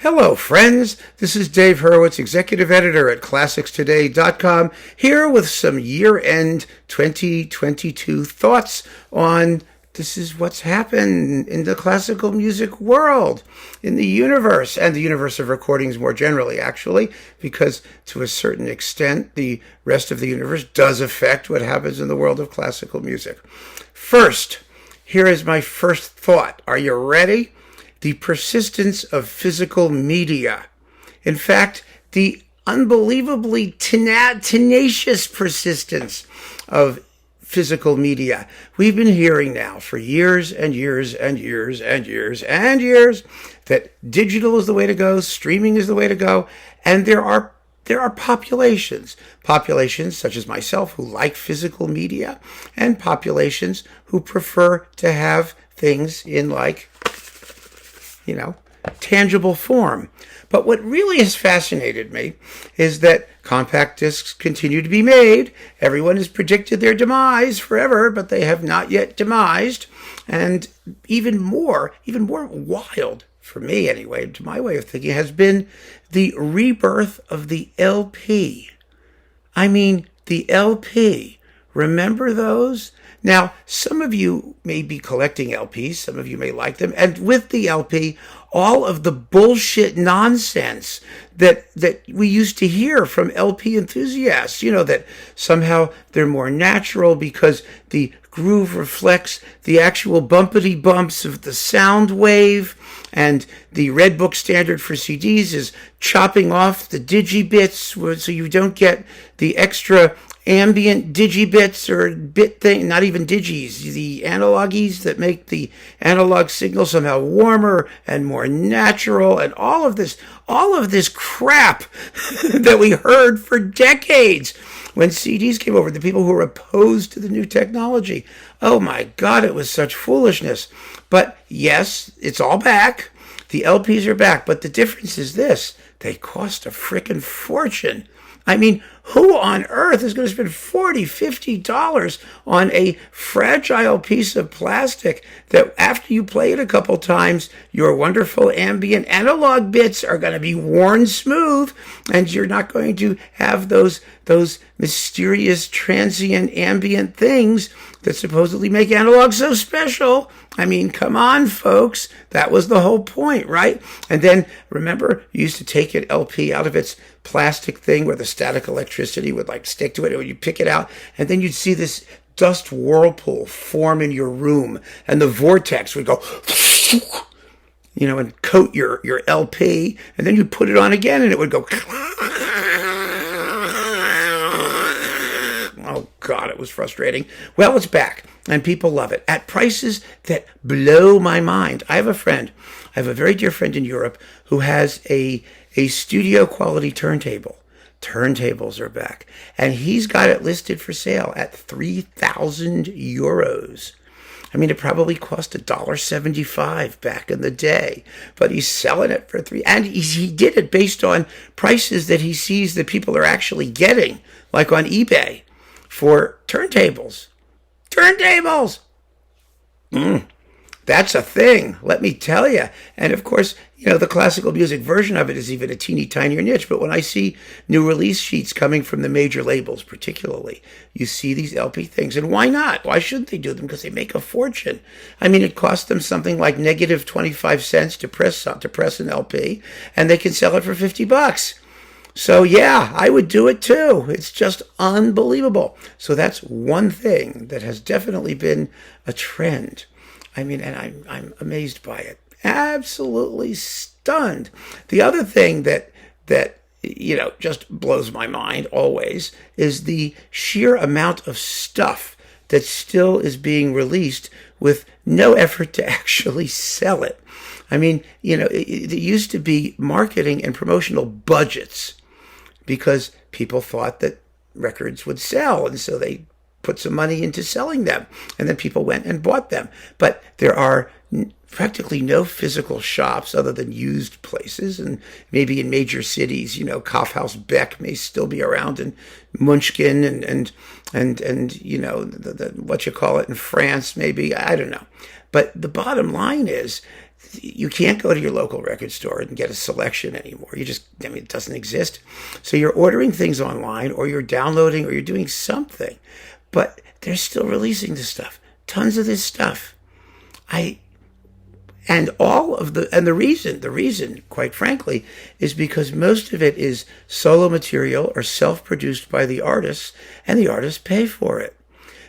Hello, friends. This is Dave Hurwitz, executive editor at ClassicsToday.com, here with some year-end 2022 thoughts on this is what's happened in the classical music world, in the universe, and the universe of recordings more generally, actually, because to a certain extent, the rest of the universe does affect what happens in the world of classical music. First, here is my first thought. Are you ready? The persistence of physical media. In fact, the unbelievably tenacious persistence of physical media. We've been hearing now for years and years and years and years and years that digital is the way to go, streaming is the way to go, and there are populations such as myself who like physical media, and populations who prefer to have things in tangible form. But what really has fascinated me is that compact discs continue to be made. Everyone has predicted their demise forever, but they have not yet demised. And even more wild, for me anyway, to my way of thinking, has been the rebirth of the LP. I mean, the LP. Remember those? Now, some of you may be collecting LPs, some of you may like them, and with the LP, all of the bullshit nonsense that we used to hear from LP enthusiasts, that somehow they're more natural because the groove reflects the actual bumpity bumps of the sound wave, and the Red Book standard for CDs is chopping off the digibits so you don't get the extra ambient digibits or bit thing, not even digis, the analogies that make the analog signal somehow warmer and more natural, and all of this crap that we heard for decades when CDs came over, the people who were opposed to the new technology. Oh my God, it was such foolishness. But yes, it's all back. The LPs are back, but the difference is this: they cost a frickin' fortune. I mean, who on earth is going to spend $40, $50 on a fragile piece of plastic that after you play it a couple times, your wonderful ambient analog bits are going to be worn smooth, and you're not going to have those mysterious transient ambient things that supposedly make analog so special? I mean, come on, folks. That was the whole point, right? And then, remember, you used to take an LP out of its plastic thing where the static electricity would stick to it, and you pick it out, and then you'd see this dust whirlpool form in your room, and the vortex would go, and coat your LP, and then you put it on again, and it would go, oh God, it was frustrating. Well, it's back, and people love it at prices that blow my mind. I have a very dear friend in Europe who has a studio quality turntable. Turntables are back, and he's got it listed for sale at 3,000 euros. I mean, it probably cost $1.75 back in the day, but he's selling it for $3, and he did it based on prices that he sees that people are actually getting, like on eBay, for turntables. Turntables! That's a thing, let me tell you. And of course, the classical music version of it is even a teeny tinier niche. But when I see new release sheets coming from the major labels, particularly, you see these LP things. And why not? Why shouldn't they do them? Because they make a fortune. I mean, it costs them something like negative 25 cents to press an LP, and they can sell it for $50. So yeah, I would do it too. It's just unbelievable. So that's one thing that has definitely been a trend. I mean, and I'm amazed by it. Absolutely stunned. The other thing that just blows my mind always is the sheer amount of stuff that still is being released with no effort to actually sell it. I mean, it used to be marketing and promotional budgets because people thought that records would sell, and so they put some money into selling them, and then people went and bought them. But there are practically no physical shops other than used places, and maybe in major cities, Kaufhaus Beck may still be around, and Munchkin and the what you call it in France, maybe, I don't know. But the bottom line is you can't go to your local record store and get a selection anymore. It doesn't exist. So you're ordering things online, or you're downloading, or you're doing something, but they're still releasing this stuff. Tons of this stuff. The reason, quite frankly, is because most of it is solo material or self-produced by the artists, and the artists pay for it.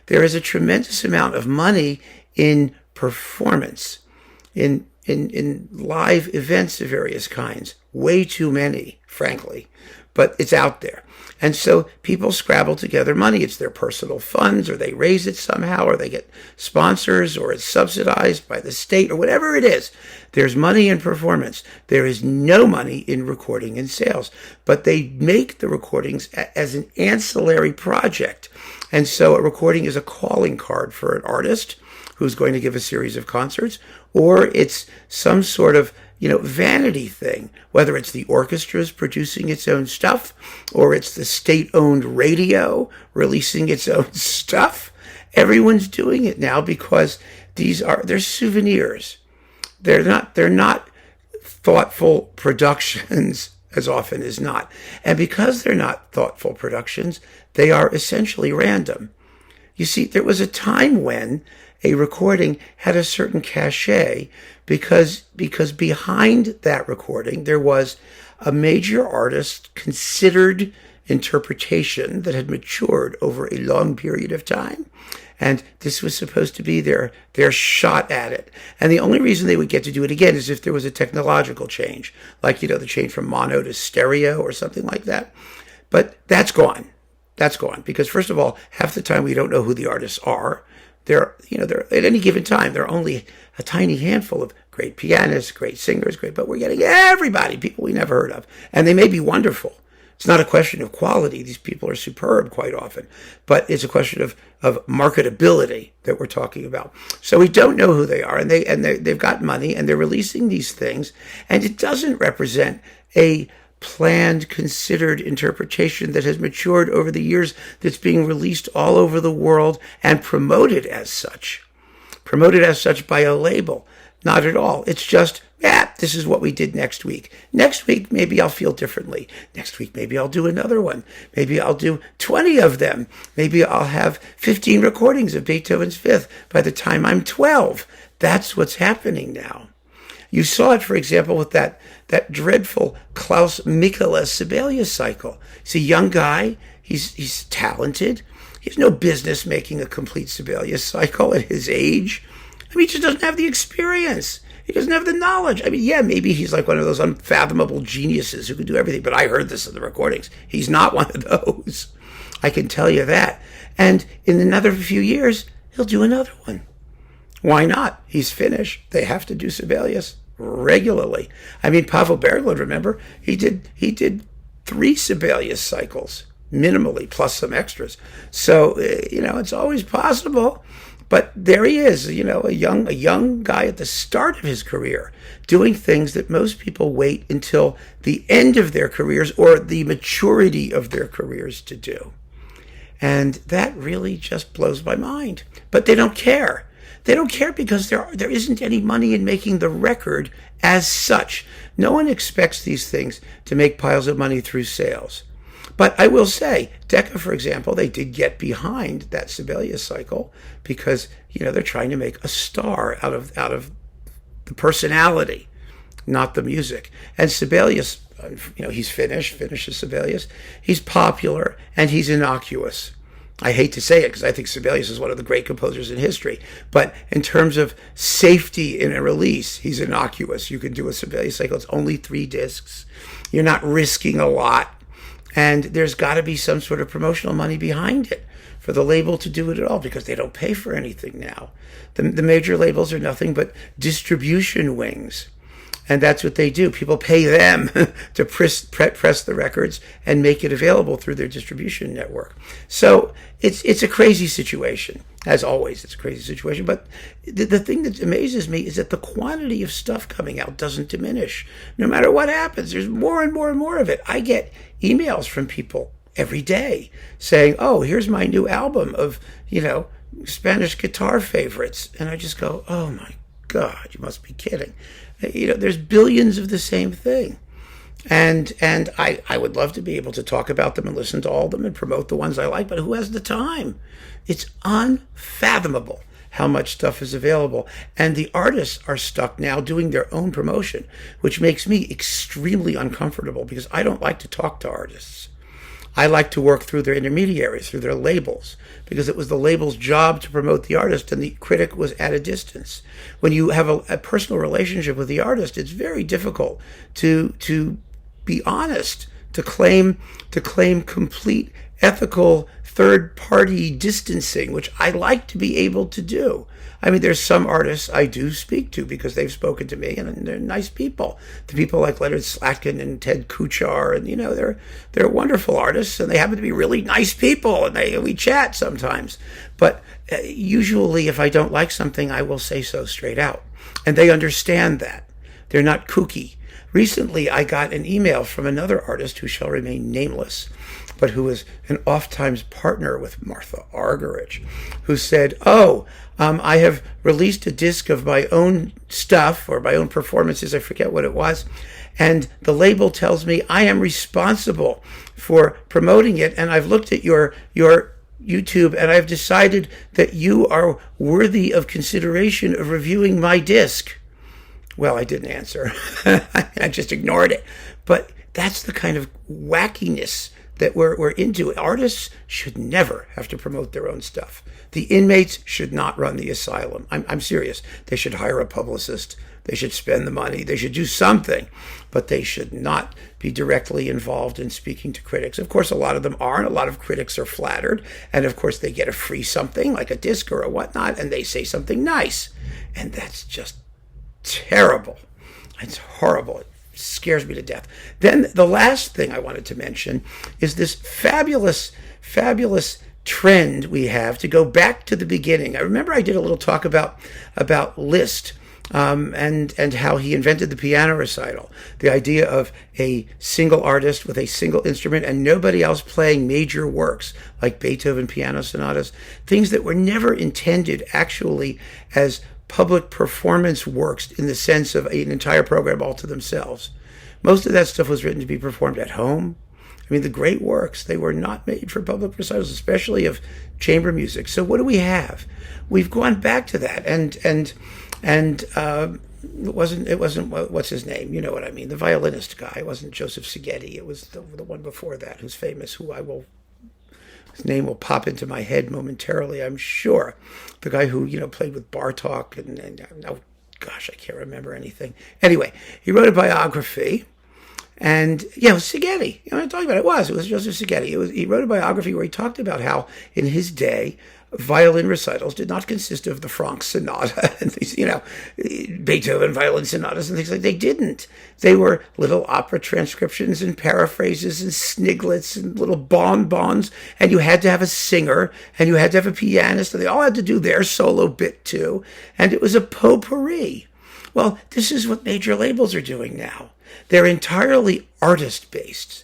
There is a tremendous amount of money in performance, in live events of various kinds. Way too many, frankly, but it's out there. And so people scrabble together money. It's their personal funds, or they raise it somehow, or they get sponsors, or it's subsidized by the state, or whatever it is. There's money in performance. There is no money in recording and sales. But they make the recordings as an ancillary project. And so a recording is a calling card for an artist who's going to give a series of concerts, or it's some sort of vanity thing, whether it's the orchestra's producing its own stuff, or it's the state-owned radio releasing its own stuff. Everyone's doing it now because they're souvenirs. They're not thoughtful productions as often as not. And because they're not thoughtful productions, they are essentially random. You see, there was a time when a recording had a certain cachet because behind that recording there was a major artist considered interpretation that had matured over a long period of time. And this was supposed to be their shot at it. And the only reason they would get to do it again is if there was a technological change, like, the change from mono to stereo or something like that. But that's gone. That's gone because, first of all, half the time we don't know who the artists are. They're at any given time, there are only a tiny handful of great pianists, great singers, but we're getting everybody, people we never heard of. And they may be wonderful. It's not a question of quality. These people are superb quite often. But it's a question of marketability that we're talking about. So we don't know who they are, and they've got money, and they're releasing these things, and it doesn't represent a planned, considered interpretation that has matured over the years, that's being released all over the world and promoted as such by a label. Not at all. It's just, this is what we did next week. Next week, maybe I'll feel differently. Next week, maybe I'll do another one. Maybe I'll do 20 of them. Maybe I'll have 15 recordings of Beethoven's Fifth by the time I'm 12. That's what's happening now. You saw it, for example, with that dreadful Klaus Mikola Sibelius cycle. He's a young guy. He's talented. He has no business making a complete Sibelius cycle at his age. He just doesn't have the experience. He doesn't have the knowledge. Maybe he's like one of those unfathomable geniuses who can do everything, but I heard this in the recordings. He's not one of those. I can tell you that. And in another few years, he'll do another one. Why not? He's Finnish. They have to do Sibelius regularly. Pavel Berglund, remember? He did 3 Sibelius cycles, minimally, plus some extras. So, it's always possible. But there he is, a young guy at the start of his career, doing things that most people wait until the end of their careers or the maturity of their careers to do. And that really just blows my mind. But they don't care. They don't care because there isn't any money in making the record as such. No one expects these things to make piles of money through sales. But I will say, Decca, for example, they did get behind that Sibelius cycle because, they're trying to make a star out of the personality, not the music. And Sibelius, he's Finnish is Sibelius. He's popular and he's innocuous. I hate to say it because I think Sibelius is one of the great composers in history. But in terms of safety in a release, he's innocuous. You can do a Sibelius cycle. It's only 3 discs. You're not risking a lot. And there's got to be some sort of promotional money behind it for the label to do it at all because they don't pay for anything now. The major labels are nothing but distribution wings. And that's what they do. People pay them to press the records and make it available through their distribution network. So it's a crazy situation. As always, it's a crazy situation. But the thing that amazes me is that the quantity of stuff coming out doesn't diminish. No matter what happens, there's more and more and more of it. I get emails from people every day saying, oh, here's my new album of, Spanish guitar favorites. And I just go, oh my God, you must be kidding. There's billions of the same thing. And I would love to be able to talk about them and listen to all of them and promote the ones I like, but who has the time? It's unfathomable how much stuff is available. And the artists are stuck now doing their own promotion, which makes me extremely uncomfortable because I don't like to talk to artists. I like to work through their intermediaries, through their labels, because it was the label's job to promote the artist and the critic was at a distance. When you have a personal relationship with the artist, it's very difficult to be honest, to claim complete ethical third-party distancing, which I like to be able to do. I mean, there's some artists I do speak to because they've spoken to me, and they're nice people. The people like Leonard Slatkin and Ted Kuchar, and they're wonderful artists, and they happen to be really nice people, and we chat sometimes. But usually, if I don't like something, I will say so straight out, and they understand that. They're not kooky. Recently, I got an email from another artist who shall remain nameless, but who was an oft-times partner with Martha Argerich, who said, I have released a disc of my own stuff or my own performances, I forget what it was, and the label tells me I am responsible for promoting it, and I've looked at your YouTube, and I've decided that you are worthy of consideration of reviewing my disc. Well, I didn't answer. I just ignored it. But that's the kind of wackiness that we're into. Artists should never have to promote their own stuff. The inmates should not run the asylum. I'm serious. They should hire a publicist. They should spend the money. They should do something. But they should not be directly involved in speaking to critics. Of course, a lot of them are, and a lot of critics are flattered. And of course, they get a free something, like a disc or a whatnot, and they say something nice. And that's just terrible. It's horrible. It scares me to death. Then the last thing I wanted to mention is this fabulous trend we have to go back to the beginning. I remember I did a little talk about Liszt and how he invented the piano recital. The idea of a single artist with a single instrument and nobody else playing major works like Beethoven piano sonatas, things that were never intended actually as public performance works in the sense of an entire program all to themselves. Most of that stuff was written to be performed at home. I mean, the great works, they were not made for public recitals, especially of chamber music. So what do we have? We've gone back to that, and it wasn't what's his name? You know what I mean? The violinist guy. It wasn't Joseph Szigeti. It was the one before that, who's famous, his name will pop into my head momentarily, I'm sure. The guy who, played with Bartók and oh gosh, I can't remember anything. Anyway, he wrote a biography, and it was Szigeti. I'm talking about it was Joseph Szigeti. He wrote a biography where he talked about how in his day violin recitals did not consist of the Franck Sonata and these, Beethoven violin sonatas and things like that. They didn't. They were little opera transcriptions and paraphrases and sniglets and little bonbons, and you had to have a singer and you had to have a pianist, and they all had to do their solo bit too, and it was a potpourri. Well, this is what major labels are doing now. They're entirely artist-based.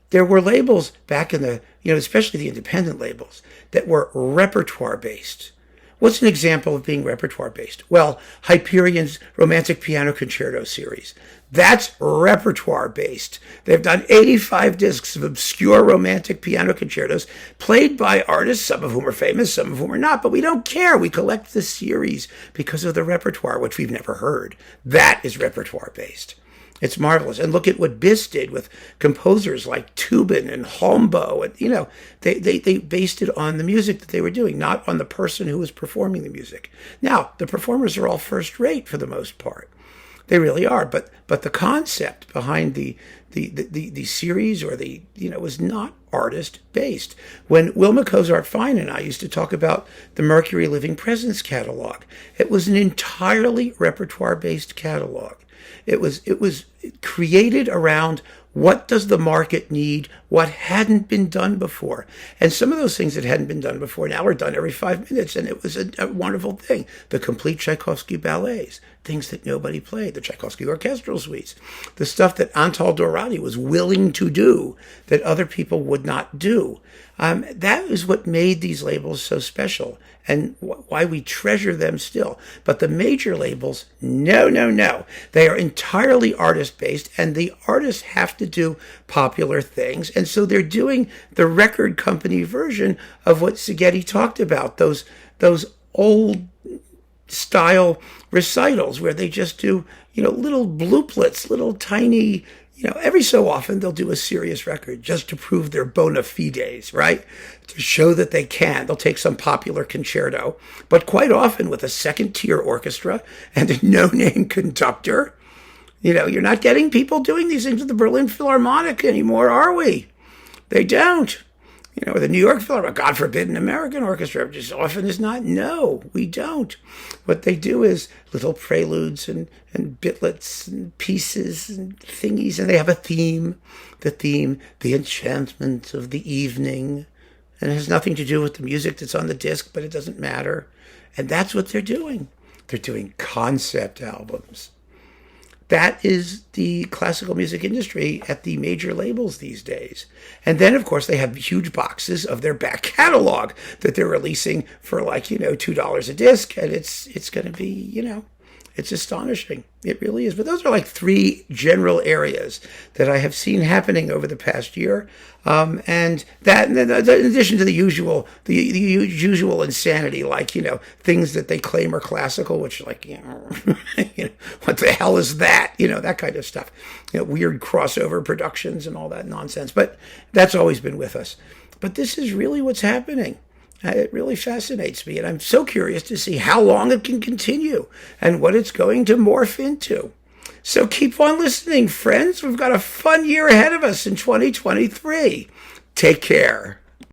There were labels back in the, especially the independent labels, that were repertoire-based. What's an example of being repertoire-based? Well, Hyperion's Romantic Piano Concerto series. That's repertoire-based. They've done 85 discs of obscure romantic piano concertos played by artists, some of whom are famous, some of whom are not, but we don't care. We collect the series because of the repertoire, which we've never heard. That is repertoire-based. It's marvelous. And look at what Bizz did with composers like Tubin and Holmboe. And, they based it on the music that they were doing, not on the person who was performing the music. Now, the performers are all first rate for the most part. They really are. But the concept behind the series or was not artist based. When Wilma Cozart Fine and I used to talk about the Mercury Living Presence catalog, it was an entirely repertoire based catalog. It was created around What does the market need? What hadn't been done before? And some of those things that hadn't been done before now are done every 5 minutes, and it was a wonderful thing. The complete Tchaikovsky ballets, things that nobody played, the Tchaikovsky orchestral suites, the stuff that Antal Dorati was willing to do that other people would not do. That is what made these labels so special and why we treasure them still. But the major labels, no. They are entirely artist-based, and the artists have to do popular things. And so they're doing the record company version of what Szigeti talked about, those old style recitals where they just do, little blooplets, little tiny, every so often they'll do a serious record just to prove their bona fides, right? To show that they can. They'll take some popular concerto, but quite often with a second-tier orchestra and a no-name conductor. You're not getting people doing these things at the Berlin Philharmonic anymore, are we? They don't. The New York Philharmonic, God forbid, an American orchestra, just often is not. No, we don't. What they do is little preludes and bitlets and pieces and thingies, and they have a theme. The theme, the enchantment of the evening. And it has nothing to do with the music that's on the disc, but it doesn't matter. And that's what they're doing. They're doing concept albums. That is the classical music industry at the major labels these days. And then, of course, they have huge boxes of their back catalog that they're releasing for $2 a disc. And it's going to be, it's astonishing. It really is. But those are like three general areas that I have seen happening over the past year. And that, in addition to the usual insanity, like, things that they claim are classical, which what the hell is that? That kind of stuff. Weird crossover productions and all that nonsense. But that's always been with us. But this is really what's happening. It really fascinates me, and I'm so curious to see how long it can continue and what it's going to morph into. So keep on listening, friends. We've got a fun year ahead of us in 2023. Take care.